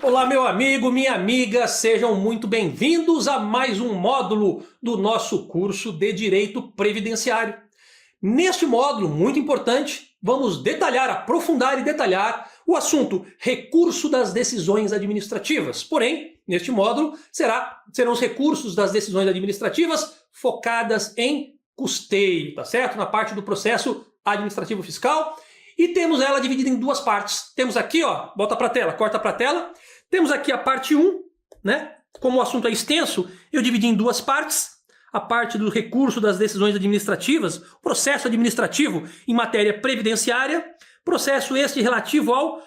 Olá, meu amigo, minha amiga, sejam muito bem-vindos a mais um módulo do nosso curso de Direito Previdenciário. Neste módulo, muito importante, vamos detalhar, aprofundar e detalhar o assunto recurso das decisões administrativas. Porém, neste módulo serão os recursos das decisões administrativas focadas em custeio, tá certo? Na parte do processo administrativo fiscal. E temos ela dividida em duas partes. Temos aqui, ó, bota para a tela, corta para a tela. Temos aqui a parte 1, né? Como o assunto é extenso, eu dividi em duas partes. A parte do recurso das decisões administrativas, processo administrativo em matéria previdenciária, processo este relativo ao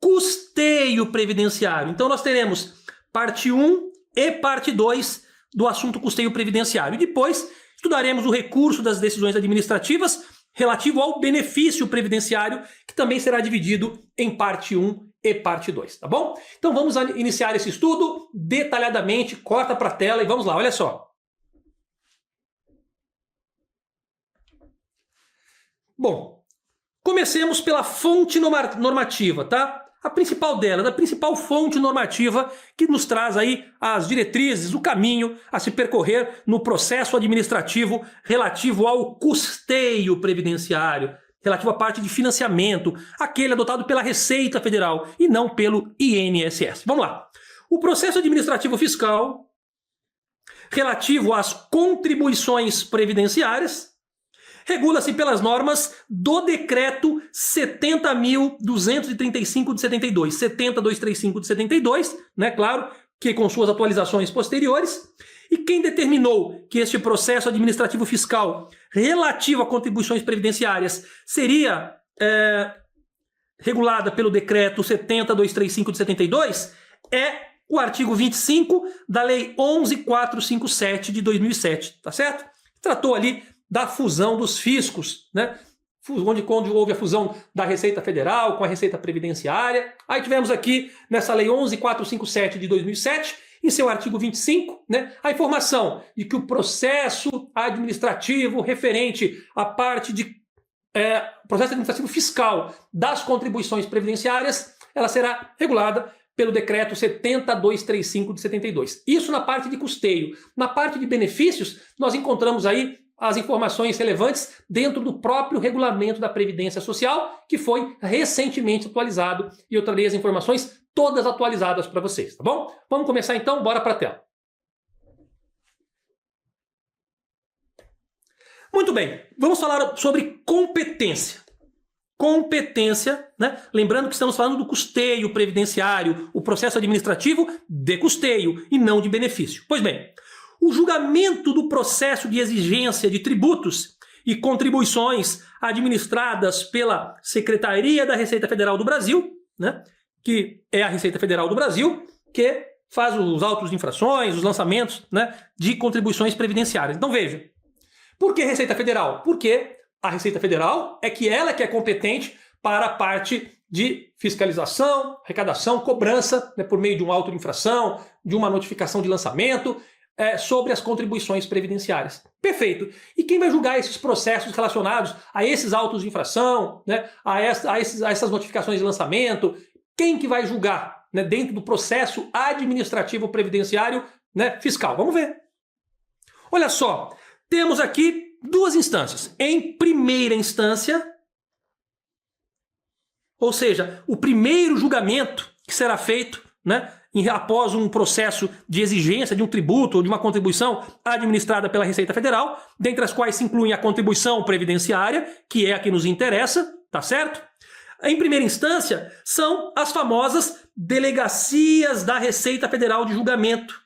custeio previdenciário. Então nós teremos parte 1 e parte 2 do assunto custeio previdenciário. E depois estudaremos o recurso das decisões administrativas relativo ao benefício previdenciário, que também será dividido em parte 1 e parte 2, tá bom? Então vamos iniciar esse estudo detalhadamente, corta para a tela e vamos lá, olha só. Bom, comecemos pela fonte normativa, tá? A principal dela, a principal fonte normativa que nos traz aí as diretrizes, o caminho a se percorrer no processo administrativo relativo ao custeio previdenciário, relativo à parte de financiamento, aquele adotado pela Receita Federal e não pelo INSS. Vamos lá. O processo administrativo fiscal relativo às contribuições previdenciárias regula-se pelas normas do Decreto 70.235 de 72, 70.235 de 72, né, claro, que com suas atualizações posteriores. E quem determinou que este processo administrativo fiscal relativo a contribuições previdenciárias seria regulada pelo Decreto 70.235 de 72 é o artigo 25 da Lei 11.457 de 2007, tá certo? Tratou ali da fusão dos fiscos, né? Quando houve a fusão da Receita Federal com a Receita Previdenciária. Aí tivemos aqui, nessa Lei 11.457 de 2007, em seu artigo 25, né, a informação de que o processo administrativo referente à parte de processo administrativo fiscal das contribuições previdenciárias, ela será regulada pelo Decreto 70.235 de 72. Isso na parte de custeio. Na parte de benefícios, nós encontramos aí as informações relevantes dentro do próprio regulamento da Previdência Social, que foi recentemente atualizado, e eu trarei as informações todas atualizadas para vocês, tá bom? Vamos começar então, bora para a tela. Muito bem, vamos falar sobre competência. Competência, né? Lembrando que estamos falando do custeio previdenciário, o processo administrativo de custeio e não de benefício. Pois bem, o julgamento do processo de exigência de tributos e contribuições administradas pela Secretaria da Receita Federal do Brasil, né, que é a Receita Federal do Brasil, que faz os autos de infrações, os lançamentos, né, de contribuições previdenciárias. Então veja, por que Receita Federal? Porque a Receita Federal ela que é competente para a parte de fiscalização, arrecadação, cobrança, né, por meio de um auto de infração, de uma notificação de lançamento, sobre as contribuições previdenciárias. Perfeito. E quem vai julgar esses processos relacionados a esses autos de infração, né, a essas notificações de lançamento? Quem que vai julgar, né, dentro do processo administrativo previdenciário, né, fiscal? Vamos ver. Olha só, temos aqui duas instâncias. Em primeira instância, ou seja, o primeiro julgamento que será feito, né, após um processo de exigência de um tributo ou de uma contribuição administrada pela Receita Federal, dentre as quais se incluem a contribuição previdenciária, que é a que nos interessa, tá certo? Em primeira instância, são as famosas delegacias da Receita Federal de julgamento.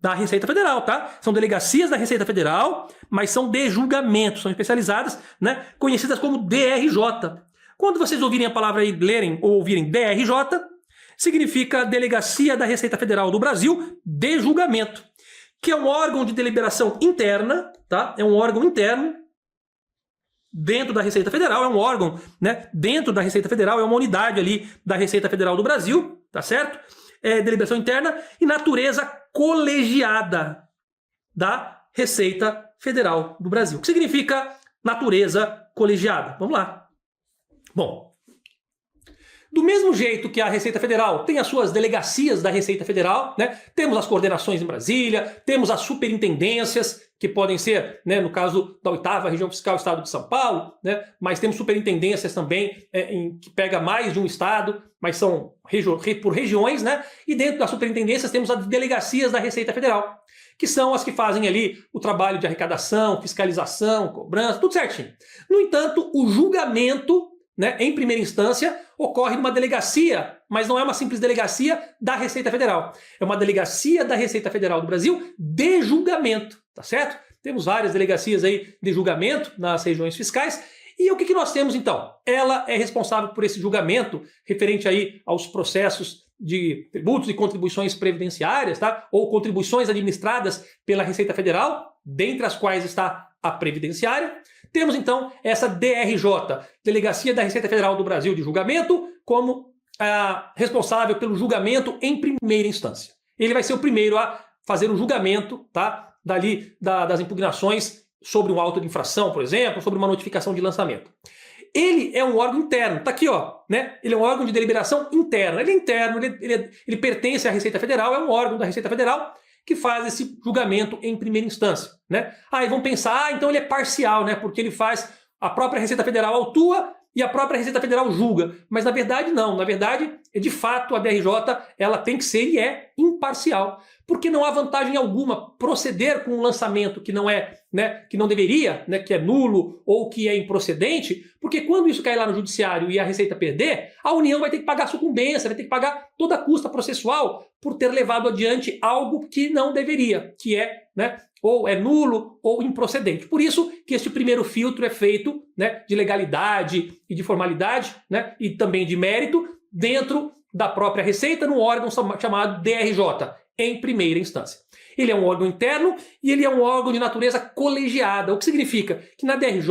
Da Receita Federal, tá? São delegacias da Receita Federal, mas são de julgamento, são especializadas, né, conhecidas como DRJ. Quando vocês ouvirem a palavra aí, lerem ou ouvirem DRJ, significa Delegacia da Receita Federal do Brasil de Julgamento, que é um órgão de deliberação interna, tá? É um órgão interno dentro da Receita Federal, é um órgão, né, dentro da Receita Federal, é uma unidade ali da Receita Federal do Brasil, tá certo? É deliberação interna e natureza colegiada da Receita Federal do Brasil. O que significa natureza colegiada? Vamos lá. Bom, Do mesmo jeito que a Receita Federal tem as suas delegacias da Receita Federal, né? Temos as coordenações em Brasília, temos as superintendências, que podem ser, né, no caso da 8ª Região Fiscal, Estado de São Paulo, né? Mas temos superintendências também que pega mais de um estado, mas são por regiões, né? E dentro das superintendências temos as delegacias da Receita Federal, que são as que fazem ali o trabalho de arrecadação, fiscalização, cobrança, tudo certinho. No entanto, o julgamento, né, em primeira instância, ocorre numa delegacia, mas não é uma simples delegacia da Receita Federal. É uma delegacia da Receita Federal do Brasil de julgamento, tá certo? Temos várias delegacias aí de julgamento nas regiões fiscais. E o que nós temos então? Ela é responsável por esse julgamento referente aí aos processos de tributos e contribuições previdenciárias, tá? Ou contribuições administradas pela Receita Federal, dentre as quais está a previdenciária. Temos então essa DRJ, Delegacia da Receita Federal do Brasil de Julgamento, como responsável pelo julgamento em primeira instância. Ele vai ser o primeiro a fazer o julgamento, tá? Das impugnações sobre um auto de infração, por exemplo, sobre uma notificação de lançamento. Ele é um órgão interno, tá aqui, ó, né? Ele é um órgão de deliberação interna. Ele é interno, ele pertence à Receita Federal, é um órgão da Receita Federal que faz esse julgamento em primeira instância, né? Aí vão pensar, então ele é parcial, né? Porque ele faz, a própria Receita Federal autua e a própria Receita Federal julga. Mas na verdade não, na verdade, de fato, a DRJ, ela tem que ser e é imparcial. Porque não há vantagem alguma proceder com um lançamento que não é, né, que não deveria, né, que é nulo ou que é improcedente, porque quando isso cair lá no judiciário e a Receita perder, a União vai ter que pagar sucumbência, vai ter que pagar toda a custa processual por ter levado adiante algo que não deveria, que é, né, ou é nulo ou improcedente. Por isso que este primeiro filtro é feito, né, de legalidade e de formalidade, né, e também de mérito dentro da própria Receita, num órgão chamado DRJ, em primeira instância. Ele é um órgão interno e ele é um órgão de natureza colegiada, o que significa que na DRJ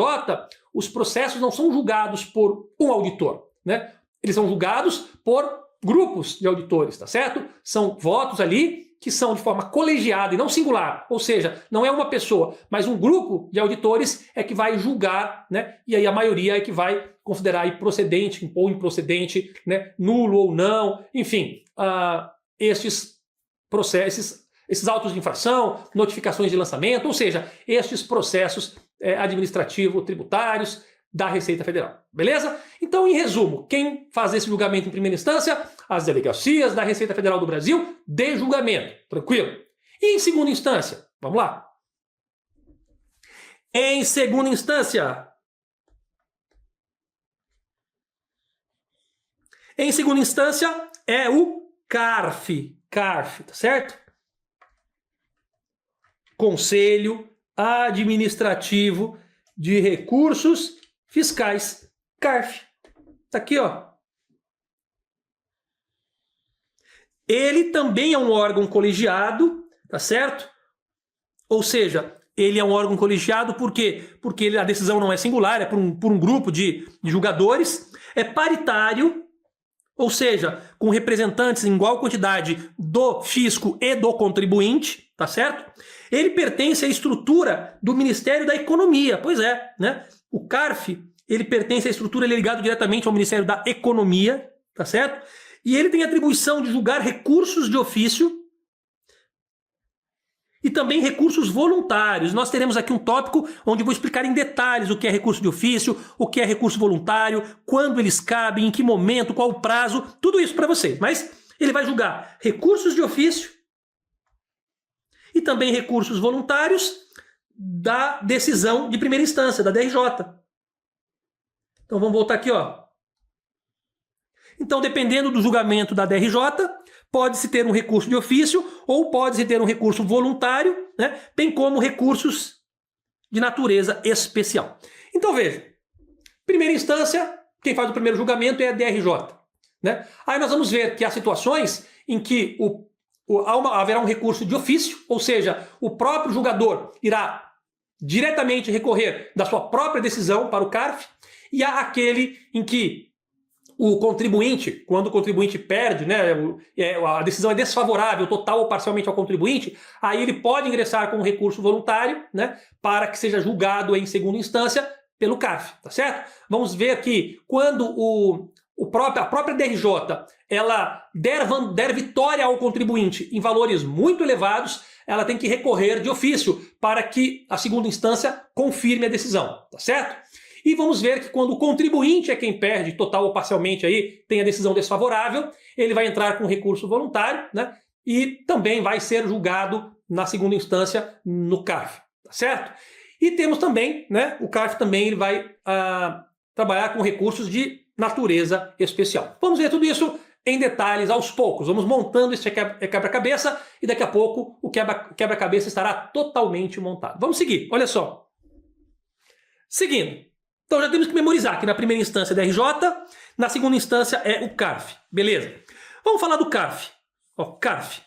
os processos não são julgados por um auditor, né? Eles são julgados por grupos de auditores, tá certo? São votos ali que são de forma colegiada e não singular, ou seja, não é uma pessoa, mas um grupo de auditores é que vai julgar, né? E aí a maioria é que vai considerar aí procedente ou improcedente, né? Nulo ou não, enfim, estes processos, esses autos de infração, notificações de lançamento, ou seja, estes processos administrativo-tributários da Receita Federal. Beleza? Então, em resumo, quem faz esse julgamento em primeira instância? As delegacias da Receita Federal do Brasil de julgamento. Tranquilo? E em segunda instância? Vamos lá. Em segunda instância. Em segunda instância é o CARF. CARF, tá certo? Conselho Administrativo de Recursos Fiscais. CARF. Tá aqui, ó. Ele também é um órgão colegiado, tá certo? Ou seja, ele é um órgão colegiado por quê? Porque a decisão não é singular, é por um grupo de julgadores, é paritário, ou seja, com representantes em igual quantidade do fisco e do contribuinte, tá certo? Ele pertence à estrutura do Ministério da Economia, pois é, né? O CARF, ele pertence à estrutura, ele é ligado diretamente ao Ministério da Economia, tá certo? E ele tem a atribuição de julgar recursos de ofício e também recursos voluntários. Nós teremos aqui um tópico onde eu vou explicar em detalhes o que é recurso de ofício, o que é recurso voluntário, quando eles cabem, em que momento, qual o prazo, tudo isso para vocês. Mas ele vai julgar recursos de ofício e também recursos voluntários da decisão de primeira instância, da DRJ. Então vamos voltar aqui, ó. Então, dependendo do julgamento da DRJ, pode-se ter um recurso de ofício ou pode-se ter um recurso voluntário, né? Bem como recursos de natureza especial. Então, veja, primeira instância, quem faz o primeiro julgamento é a DRJ, né? Aí nós vamos ver que há situações em que haverá um recurso de ofício, ou seja, o próprio julgador irá diretamente recorrer da sua própria decisão para o CARF, e há aquele em que o contribuinte, quando o contribuinte perde, né, a decisão é desfavorável total ou parcialmente ao contribuinte, aí ele pode ingressar com um recurso voluntário, né, para que seja julgado em segunda instância pelo CARF, tá certo? Vamos ver que quando a própria DRJ ela der vitória ao contribuinte em valores muito elevados, ela tem que recorrer de ofício para que a segunda instância confirme a decisão, tá certo? E vamos ver que quando o contribuinte é quem perde, total ou parcialmente, aí, tem a decisão desfavorável, ele vai entrar com recurso voluntário, né? E também vai ser julgado na segunda instância no CARF, tá certo? E temos também, né? O CARF também ele vai trabalhar com recursos de natureza especial. Vamos ver tudo isso em detalhes aos poucos. Vamos montando esse quebra-cabeça e daqui a pouco o quebra-cabeça estará totalmente montado. Vamos seguir, olha só. Seguindo. Então já temos que memorizar que na primeira instância é DRJ, na segunda instância é o CARF. Beleza. Vamos falar do CARF. Ó, CARF.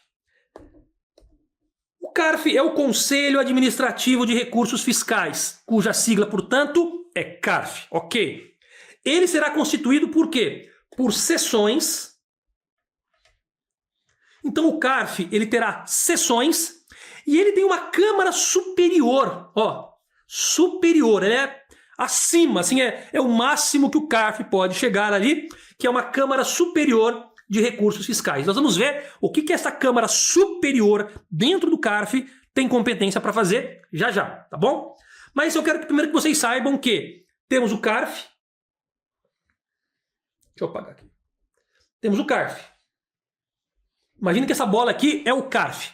O CARF é o Conselho Administrativo de Recursos Fiscais, cuja sigla, portanto, é CARF. Ok. Ele será constituído por quê? Por seções. Então o CARF ele terá seções e ele tem uma Câmara Superior. Ó, superior, ele é acima, assim, é o máximo que o CARF pode chegar ali, que é uma Câmara Superior de Recursos Fiscais. Nós vamos ver o que essa Câmara Superior dentro do CARF tem competência para fazer já já, tá bom? Mas eu quero primeiro que vocês saibam que temos o CARF. Deixa eu apagar aqui. Temos o CARF. Imagina que essa bola aqui é o CARF.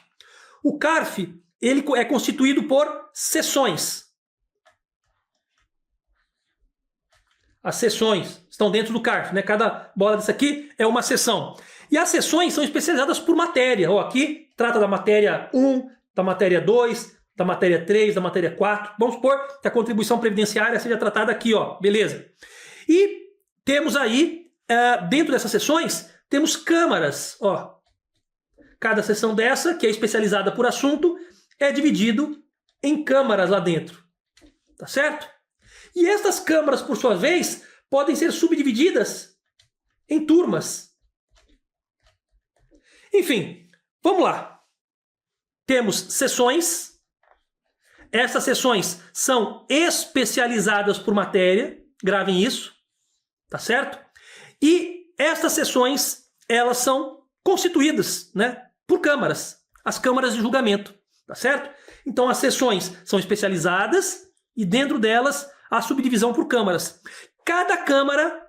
O CARF ele é constituído por seções. As seções estão dentro do CARF, né? Cada bola dessa aqui é uma seção. E as seções são especializadas por matéria. Ó, aqui trata da matéria 1, da matéria 2, da matéria 3, da matéria 4. Vamos supor que a contribuição previdenciária seja tratada aqui, ó. Beleza. E temos aí, dentro dessas seções, temos câmaras, ó. Cada seção dessa, que é especializada por assunto, é dividido em câmaras lá dentro. Tá certo? E estas câmaras, por sua vez, podem ser subdivididas em turmas. Enfim, vamos lá. Temos seções. Essas seções são especializadas por matéria. Gravem isso. Tá certo? E estas seções, elas são constituídas, né, por câmaras. As câmaras de julgamento. Tá certo? Então, as seções são especializadas e dentro delas a subdivisão por câmaras. Cada câmara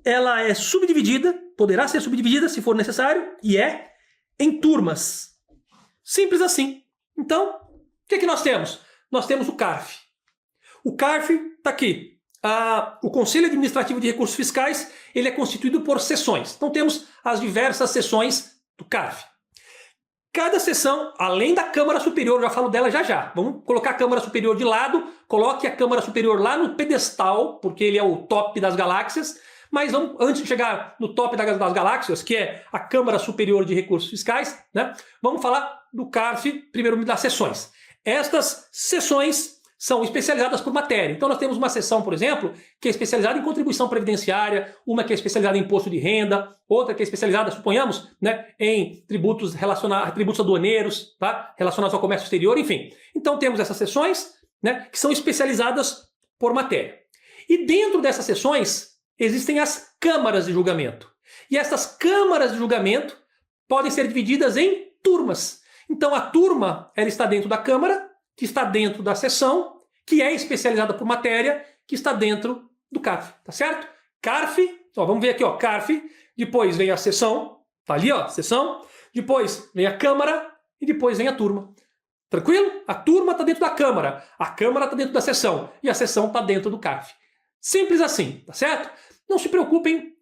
ela é subdividida, poderá ser subdividida se for necessário, e em turmas. Simples assim. Então, o que nós temos? Nós temos o CARF. O CARF está aqui. O Conselho Administrativo de Recursos Fiscais ele é constituído por seções. Então temos as diversas seções do CARF. Cada seção, além da Câmara Superior, eu já falo dela já já. Vamos colocar a Câmara Superior de lado, coloque a Câmara Superior lá no pedestal, porque ele é o top das galáxias. Mas vamos, antes de chegar no top das galáxias, que é a Câmara Superior de Recursos Fiscais, né, vamos falar do CARF, primeiro das seções. Estas seções são especializadas por matéria. Então nós temos uma seção, por exemplo, que é especializada em contribuição previdenciária, uma que é especializada em imposto de renda, outra que é especializada, suponhamos, né, em tributos tributos aduaneiros, tá, relacionados ao comércio exterior, enfim. Então temos essas seções, né, que são especializadas por matéria. E dentro dessas seções existem as câmaras de julgamento. E essas câmaras de julgamento podem ser divididas em turmas. Então a turma ela está dentro da câmara, que está dentro da seção, que é especializada por matéria, que está dentro do CARF, tá certo? CARF, ó, vamos ver aqui, ó, CARF, depois vem a seção, tá ali, ó, seção, depois vem a câmara e depois vem a turma. Tranquilo? A turma está dentro da câmara, a câmara está dentro da seção e a seção está dentro do CARF. Simples assim, tá certo? Não se preocupem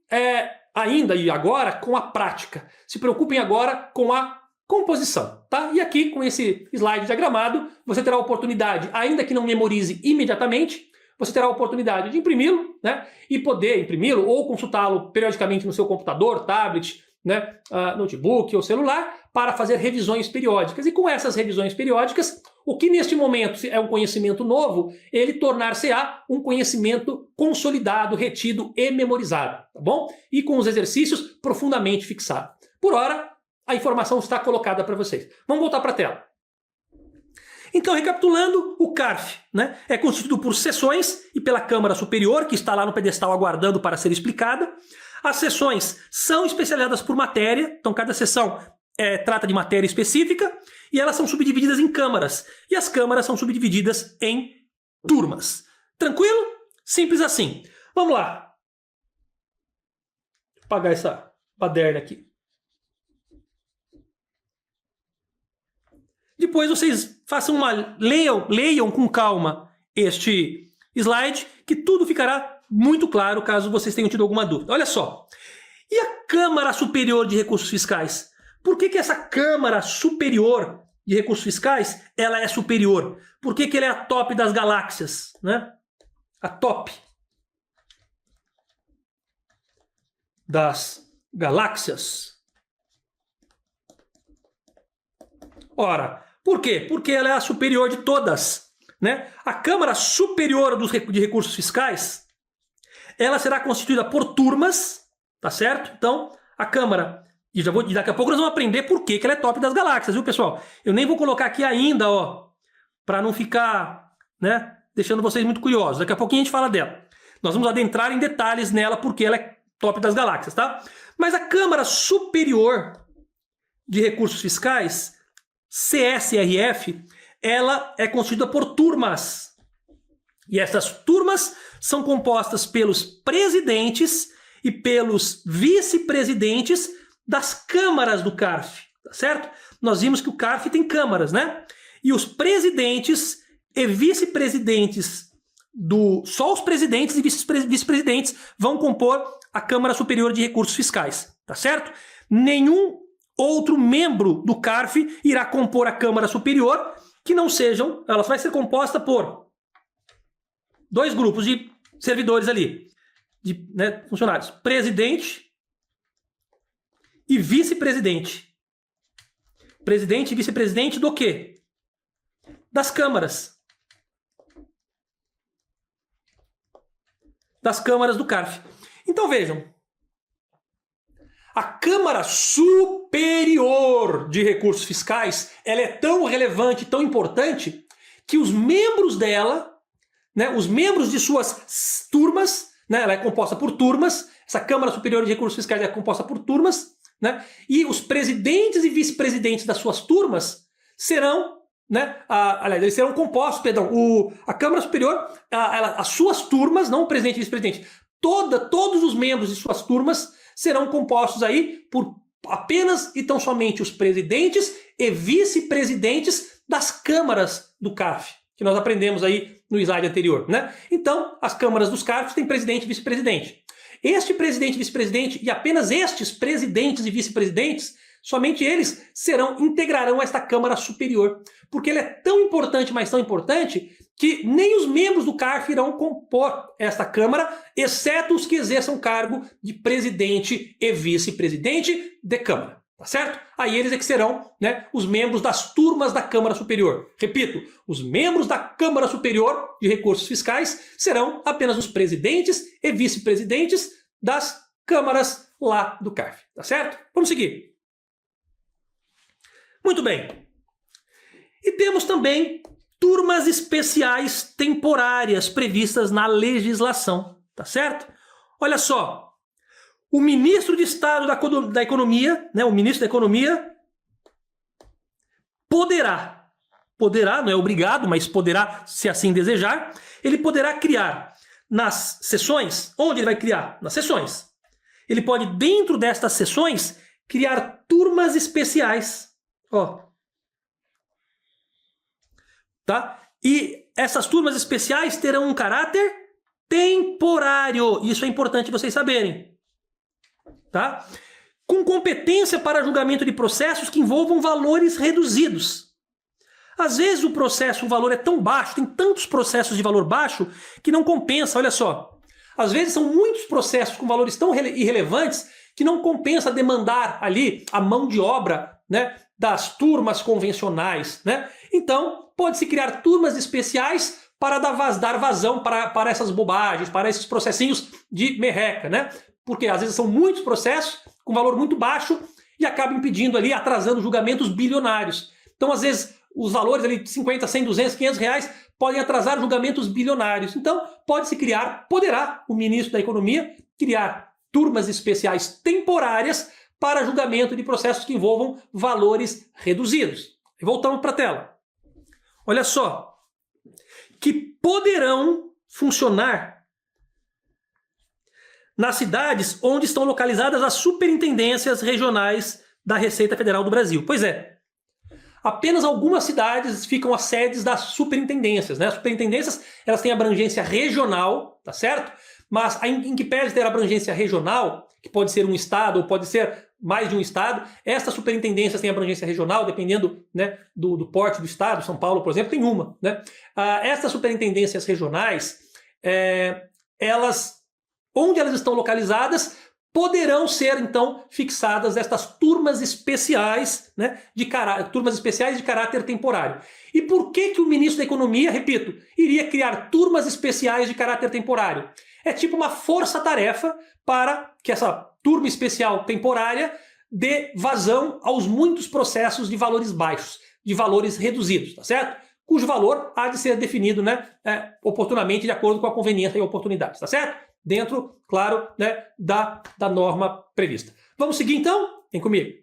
ainda e agora com a prática, se preocupem agora com a composição, tá? E aqui, com esse slide diagramado, você terá a oportunidade, ainda que não memorize imediatamente, você terá a oportunidade de imprimi-lo, né? E poder imprimi-lo ou consultá-lo periodicamente no seu computador, tablet, né? Notebook ou celular, para fazer revisões periódicas. E com essas revisões periódicas, o que neste momento é um conhecimento novo, ele tornar-se-á um conhecimento consolidado, retido e memorizado, tá bom? E com os exercícios profundamente fixado. Por ora, a informação está colocada para vocês. Vamos voltar para a tela. Então, recapitulando, o CARF, né, é constituído por seções e pela Câmara Superior, que está lá no pedestal aguardando para ser explicada. As seções são especializadas por matéria, então cada seção trata de matéria específica, e elas são subdivididas em câmaras. E as câmaras são subdivididas em turmas. Tranquilo? Simples assim. Vamos lá. Vou apagar essa baderna aqui. Depois vocês façam leiam com calma este slide, que tudo ficará muito claro caso vocês tenham tido alguma dúvida. Olha só. E a Câmara Superior de Recursos Fiscais? Por que essa Câmara Superior de Recursos Fiscais ela é superior? Por que ela é a top das galáxias, né? A top das galáxias. Ora, por quê? Porque ela é a superior de todas, né? A Câmara Superior de Recursos Fiscais, ela será constituída por turmas, tá certo? Então, a Câmara, e daqui a pouco nós vamos aprender por que ela é top das galáxias, viu, pessoal? Eu nem vou colocar aqui ainda, ó, para não ficar, né, deixando vocês muito curiosos. Daqui a pouquinho a gente fala dela. Nós vamos adentrar em detalhes nela porque ela é top das galáxias, tá? Mas a Câmara Superior de Recursos Fiscais, CSRF, ela é constituída por turmas. E essas turmas são compostas pelos presidentes e pelos vice-presidentes das câmaras do CARF, tá certo? Nós vimos que o CARF tem câmaras, né? E os presidentes e vice-presidentes só os presidentes e vice-presidentes vão compor a Câmara Superior de Recursos Fiscais, tá certo? Nenhum outro membro do CARF irá compor a Câmara Superior que não sejam, ela vai ser composta por dois grupos de servidores ali, de funcionários, presidente e vice-presidente. Presidente e vice-presidente do quê? Das câmaras. Das câmaras do CARF. Então vejam, a Câmara Superior de Recursos Fiscais, ela é tão relevante, tão importante, que os membros dela, né, os membros de suas turmas, né, ela é composta por turmas, essa Câmara Superior de Recursos Fiscais é composta por turmas, né, e os presidentes e vice-presidentes das suas turmas serão, né, aliás, eles serão compostos, perdão, a Câmara Superior, as suas turmas, não o presidente e vice-presidente, todos os membros de suas turmas serão compostos aí por apenas e tão somente os presidentes e vice-presidentes das câmaras do CARF, que nós aprendemos aí no slide anterior, né? Então, as câmaras dos CARFs têm presidente e vice-presidente. Este presidente e vice-presidente, e apenas estes presidentes e vice-presidentes, somente eles integrarão esta Câmara Superior, porque ele é tão importante, mas tão importante, que nem os membros do CARF irão compor esta Câmara, exceto os que exerçam cargo de presidente e vice-presidente de Câmara, tá certo? Aí eles é que serão, né, os membros das turmas da Câmara Superior. Repito, os membros da Câmara Superior de Recursos Fiscais serão apenas os presidentes e vice-presidentes das câmaras lá do CARF, tá certo? Vamos seguir. Muito bem. E temos também turmas especiais temporárias previstas na legislação, tá certo? Olha só, o ministro de Estado da Economia, né, o ministro da Economia, poderá, não é obrigado, mas poderá, se assim desejar, ele poderá criar nas sessões, onde ele vai criar? Nas sessões. Ele pode, dentro destas sessões, criar turmas especiais, ó. Tá? E essas turmas especiais terão um caráter temporário. Isso é importante vocês saberem. Tá? Com competência para julgamento de processos que envolvam valores reduzidos. Às vezes o valor é tão baixo, tem tantos processos de valor baixo, que não compensa, olha só. Às vezes são muitos processos com valores tão irrelevantes que não compensa demandar ali a mão de obra, né, das turmas convencionais, né? Então, pode-se criar turmas especiais para dar vazão para essas bobagens, para esses processinhos de merreca, né? Porque às vezes são muitos processos com valor muito baixo e acabam impedindo ali, atrasando julgamentos bilionários. Então, às vezes, os valores ali de 50, 100, 200, 500 reais podem atrasar julgamentos bilionários. Então, poderá o ministro da Economia criar turmas especiais temporárias para julgamento de processos que envolvam valores reduzidos. E voltamos para a tela. Olha só, que poderão funcionar nas cidades onde estão localizadas as superintendências regionais da Receita Federal do Brasil. Pois é, apenas algumas cidades ficam as sedes das superintendências, né? As superintendências, elas têm abrangência regional, tá certo? Mas em que pese ter abrangência regional, que pode ser um estado ou pode ser mais de um estado, estas superintendências têm abrangência regional, dependendo, né, do porte do estado. São Paulo, por exemplo, tem uma, né? Estas superintendências regionais, onde elas estão localizadas, poderão ser, então, fixadas estas turmas especiais, né, turmas especiais de caráter temporário. E por que o ministro da Economia, repito, iria criar turmas especiais de caráter temporário? É tipo uma força-tarefa para que essa turma especial temporária dê vazão aos muitos processos de valores baixos, de valores reduzidos, tá certo? Cujo valor há de ser definido, né, oportunamente, de acordo com a conveniência e oportunidade, tá certo? Dentro, claro, né, da norma prevista. Vamos seguir então? Vem comigo.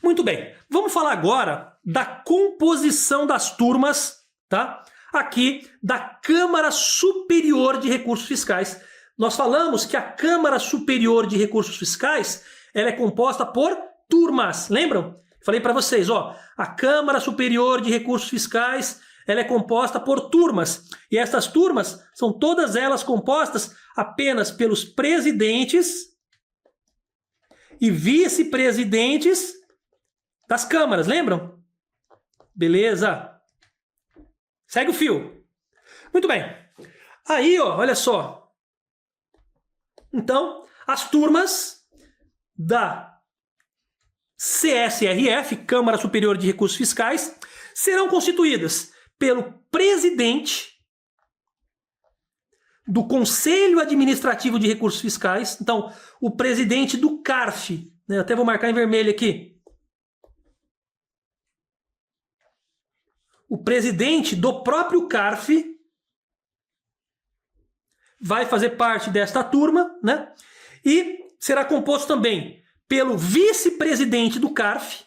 Muito bem. Vamos falar agora da composição das turmas, tá? Aqui da Câmara Superior de Recursos Fiscais. Nós falamos que a Câmara Superior de Recursos Fiscais, ela é composta por turmas. Lembram? Falei para vocês, ó, a Câmara Superior de Recursos Fiscais, ela é composta por turmas. E essas turmas são todas elas compostas apenas pelos presidentes e vice-presidentes das câmaras, lembram? Beleza. Segue o fio. Muito bem. Aí, ó, olha só. Então, as turmas da CSRF, Câmara Superior de Recursos Fiscais, serão constituídas pelo presidente do Conselho Administrativo de Recursos Fiscais. Então, o presidente do CARF, né, eu até vou marcar em vermelho aqui. O presidente do próprio CARF vai fazer parte desta turma, né? E será composto também pelo vice-presidente do CARF,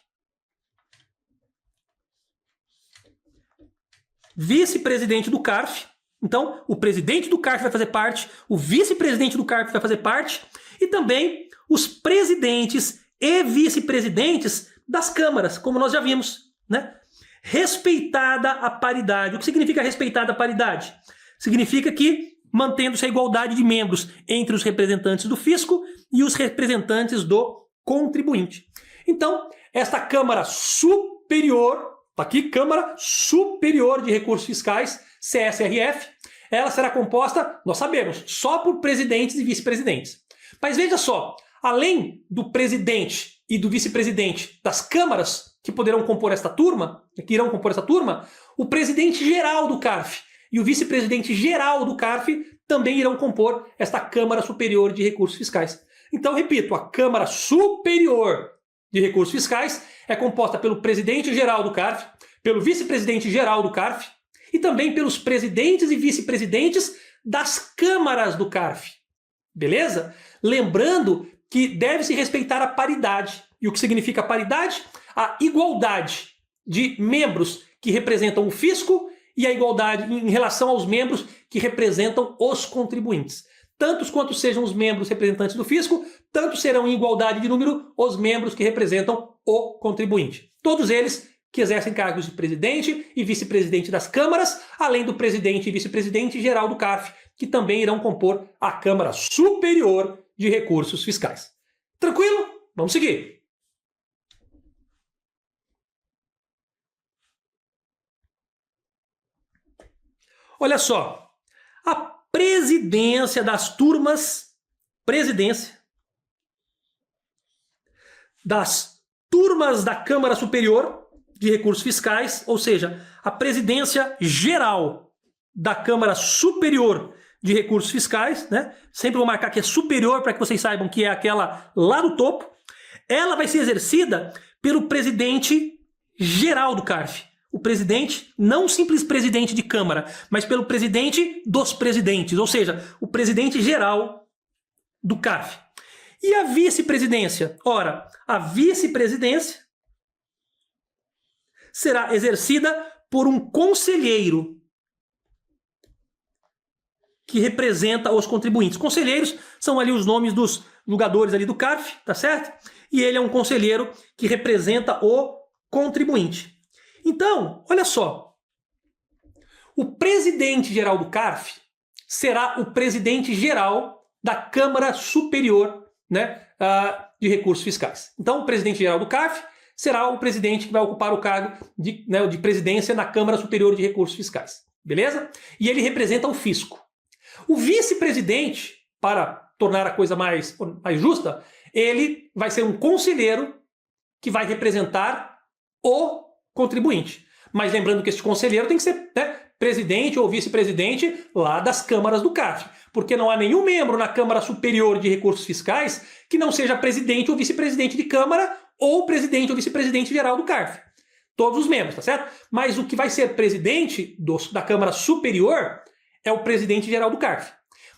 vice-presidente do CARF. Então, o presidente do CARF vai fazer parte, o vice-presidente do CARF vai fazer parte, e também os presidentes e vice-presidentes das câmaras, como nós já vimos, né? Respeitada a paridade. O que significa respeitada a paridade? Significa que mantendo-se a igualdade de membros entre os representantes do fisco e os representantes do contribuinte. Então, esta Câmara Superior, tá aqui, Câmara Superior de Recursos Fiscais, CSRF, ela será composta, nós sabemos, só por presidentes e vice-presidentes. Mas veja só, além do presidente e do vice-presidente das câmaras que poderão compor esta turma, que irão compor esta turma, o presidente geral do CARF e o vice-presidente geral do CARF também irão compor esta Câmara Superior de Recursos Fiscais. Então, repito, a Câmara Superior de Recursos Fiscais é composta pelo presidente geral do CARF, pelo vice-presidente geral do CARF e também pelos presidentes e vice-presidentes das câmaras do CARF. Beleza? Lembrando que deve-se respeitar a paridade. E o que significa paridade? A igualdade de membros que representam o fisco e a igualdade em relação aos membros que representam os contribuintes. Tantos quanto sejam os membros representantes do fisco, tanto serão em igualdade de número os membros que representam o contribuinte. Todos eles que exercem cargos de presidente e vice-presidente das câmaras, além do presidente e vice-presidente geral do CARF, que também irão compor a Câmara Superior de Recursos Fiscais. Tranquilo? Vamos seguir. Olha só, a presidência das turmas, das turmas da Câmara Superior de Recursos Fiscais, ou seja, a presidência geral da Câmara Superior de Recursos Fiscais, né? Sempre vou marcar que é superior para que vocês saibam que é aquela lá do topo. Ela vai ser exercida pelo presidente geral do CARF. O presidente, não o simples presidente de Câmara, mas pelo presidente dos presidentes, ou seja, o presidente geral do CARF. E a vice-presidência? Ora, a vice-presidência será exercida por um conselheiro que representa os contribuintes. Conselheiros são ali os nomes dos julgadores ali do CARF, tá certo? E ele é um conselheiro que representa o contribuinte. Então, olha só, o presidente geral do CARF será o presidente geral da Câmara Superior, né, de Recursos Fiscais. Então, o presidente geral do CARF será o presidente que vai ocupar o cargo de presidência na Câmara Superior de Recursos Fiscais. Beleza? E ele representa o fisco. O vice-presidente, para tornar a coisa mais justa, ele vai ser um conselheiro que vai representar o contribuinte. Mas lembrando que esse conselheiro tem que ser, né, presidente ou vice-presidente lá das câmaras do CARF, porque não há nenhum membro na Câmara Superior de Recursos Fiscais que não seja presidente ou vice-presidente de Câmara ou presidente ou vice-presidente geral do CARF. Todos os membros, tá certo? Mas o que vai ser presidente da Câmara Superior é o presidente geral do CARF.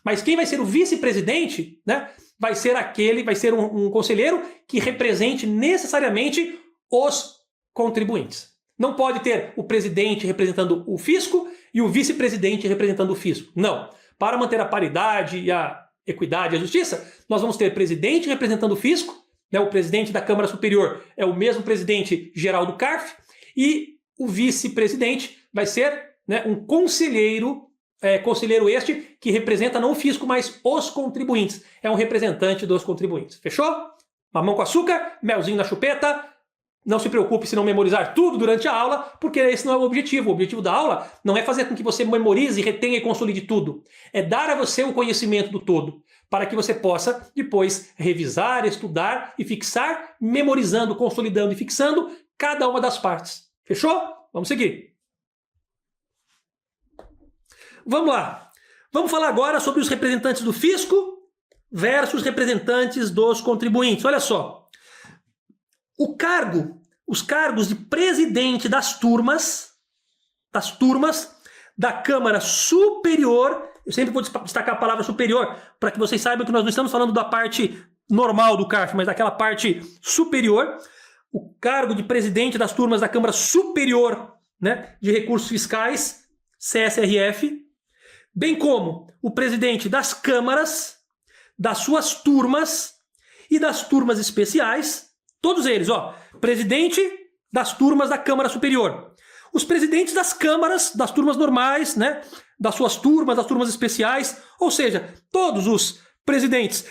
Mas quem vai ser o vice-presidente, né, vai ser um conselheiro que represente necessariamente os contribuintes. Não pode ter o presidente representando o fisco e o vice-presidente representando o fisco. Não. Para manter a paridade e a equidade e a justiça, nós vamos ter presidente representando o fisco, né, o presidente da Câmara Superior é o mesmo presidente geral do CARF, e o vice-presidente vai ser, né, um conselheiro este que representa não o fisco, mas os contribuintes. É um representante dos contribuintes. Fechou? Mamão com açúcar, melzinho na chupeta. Não se preocupe se não memorizar tudo durante a aula, porque esse não é o objetivo. O objetivo da aula não é fazer com que você memorize, retenha e consolide tudo. É dar a você o conhecimento do todo, para que você possa depois revisar, estudar e fixar, memorizando, consolidando e fixando cada uma das partes. Fechou? Vamos seguir. Vamos lá. Vamos falar agora sobre os representantes do fisco versus representantes dos contribuintes. Olha só. Os cargos de presidente das turmas da Câmara Superior, eu sempre vou destacar a palavra superior, para que vocês saibam que nós não estamos falando da parte normal do CARF, mas daquela parte superior. O cargo de presidente das turmas da Câmara Superior, né, de Recursos Fiscais, CSRF, bem como o presidente das câmaras, das suas turmas e das turmas especiais, todos eles, ó, presidente das turmas da Câmara Superior. Os presidentes das câmaras, das turmas normais, né, das suas turmas, das turmas especiais, ou seja, todos os presidentes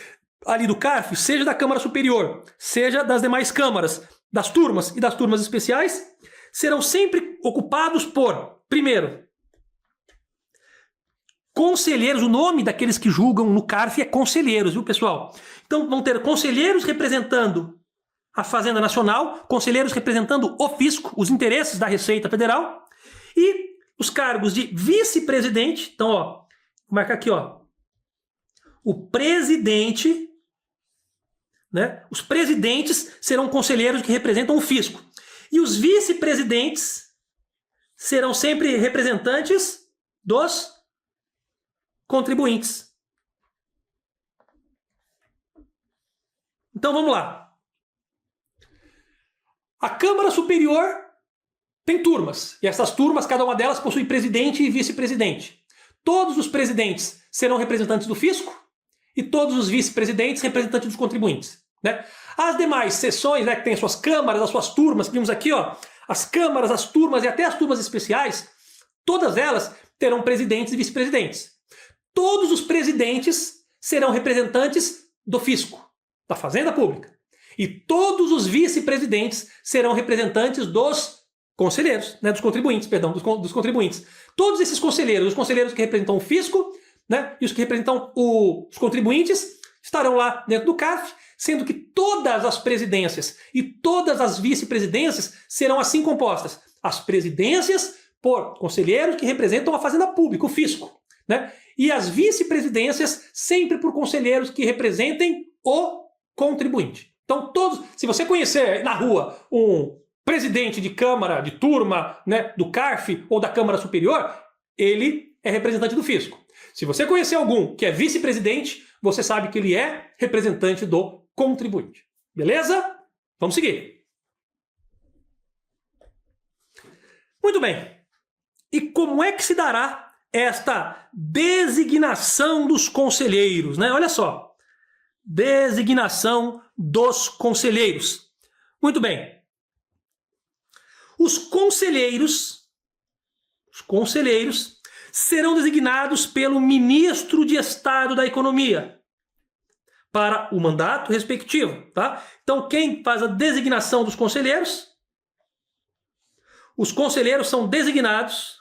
ali do CARF, seja da Câmara Superior, seja das demais câmaras, das turmas e das turmas especiais, serão sempre ocupados por, primeiro, conselheiros. O nome daqueles que julgam no CARF é conselheiros, viu, pessoal? Então vão ter conselheiros representando a Fazenda Nacional, conselheiros representando o fisco, os interesses da Receita Federal, e os cargos de vice-presidente. Então, ó, vou marcar aqui, ó, o presidente, né? Os presidentes serão conselheiros que representam o fisco. E os vice-presidentes serão sempre representantes dos contribuintes. Então vamos lá. A Câmara Superior tem turmas, e essas turmas, cada uma delas possui presidente e vice-presidente. Todos os presidentes serão representantes do fisco e todos os vice-presidentes representantes dos contribuintes, né? As demais seções, né, que têm suas câmaras, as suas turmas, que vimos aqui, ó, as câmaras, as turmas e até as turmas especiais, todas elas terão presidentes e vice-presidentes. Todos os presidentes serão representantes do fisco, da Fazenda Pública. E todos os vice-presidentes serão representantes dos conselheiros, né, dos contribuintes, perdão, dos contribuintes. Todos esses conselheiros, os conselheiros que representam o fisco, né, e os que representam os contribuintes, estarão lá dentro do CARF, sendo que todas as presidências e todas as vice-presidências serão assim compostas. As presidências por conselheiros que representam a Fazenda Pública, o fisco, né? E as vice-presidências sempre por conselheiros que representem o contribuinte. Então, se você conhecer na rua um presidente de câmara, de turma, né, do CARF ou da Câmara Superior, ele é representante do fisco. Se você conhecer algum que é vice-presidente, você sabe que ele é representante do contribuinte. Beleza? Vamos seguir. Muito bem. E como é que se dará esta designação dos conselheiros, né? Olha só. Designação dos conselheiros. Muito bem. Os conselheiros serão designados pelo ministro de Estado da Economia para o mandato respectivo, tá? Então, quem faz a designação dos conselheiros? Os conselheiros são designados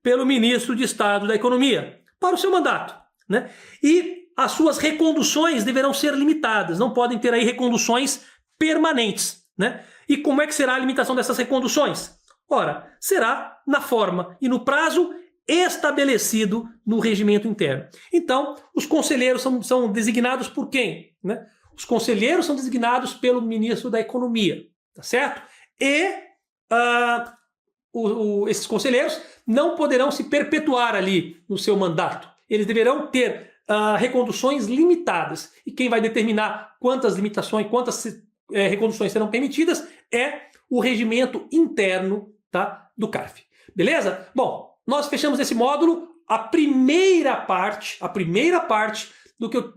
pelo ministro de Estado da Economia para o seu mandato, né? E as suas reconduções deverão ser limitadas, não podem ter aí reconduções permanentes, né? E como é que será a limitação dessas reconduções? Ora, será na forma e no prazo estabelecido no regimento interno. Então, os conselheiros são designados por quem, né? Os conselheiros são designados pelo ministro da Economia, tá certo? E esses conselheiros não poderão se perpetuar ali no seu mandato. Eles deverão ter reconduções limitadas. E quem vai determinar quantas limitações, quantas reconduções serão permitidas é o regimento interno, tá, do CARF. Beleza? Bom, nós fechamos esse módulo a primeira parte do que eu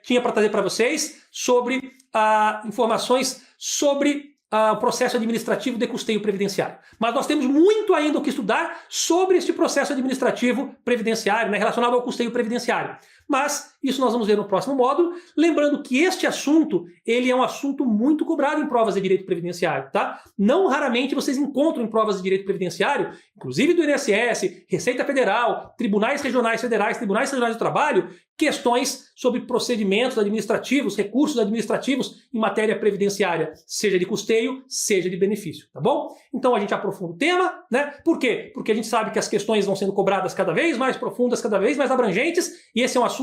tinha para trazer para vocês sobre informações sobre o processo administrativo de custeio previdenciário. Mas nós temos muito ainda o que estudar sobre este processo administrativo previdenciário, né, relacionado ao custeio previdenciário. Mas isso nós vamos ver no próximo módulo. Lembrando que este assunto, ele é um assunto muito cobrado em provas de direito previdenciário, tá? Não raramente vocês encontram em provas de direito previdenciário, inclusive do INSS, Receita Federal, tribunais regionais federais, tribunais regionais do trabalho, questões sobre procedimentos administrativos, recursos administrativos em matéria previdenciária, seja de custeio, seja de benefício, tá bom? Então a gente aprofunda o tema, né? Por quê? Porque a gente sabe que as questões vão sendo cobradas cada vez mais profundas, cada vez mais abrangentes, e esse é um assunto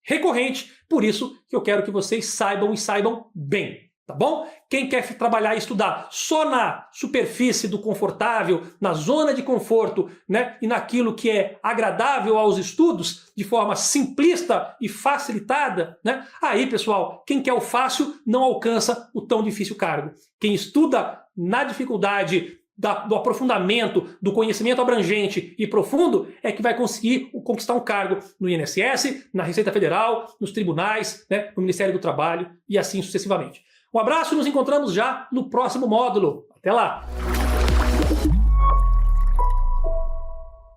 recorrente, por isso que eu quero que vocês saibam e saibam bem, tá bom? Quem quer trabalhar e estudar só na superfície do confortável, na zona de conforto, né, e naquilo que é agradável aos estudos, de forma simplista e facilitada, né, aí, pessoal, quem quer o fácil não alcança o tão difícil cargo. Quem estuda na dificuldade do aprofundamento, do conhecimento abrangente e profundo, é que vai conseguir conquistar um cargo no INSS, na Receita Federal, nos tribunais, né, no Ministério do Trabalho e assim sucessivamente. Um abraço e nos encontramos já no próximo módulo. Até lá!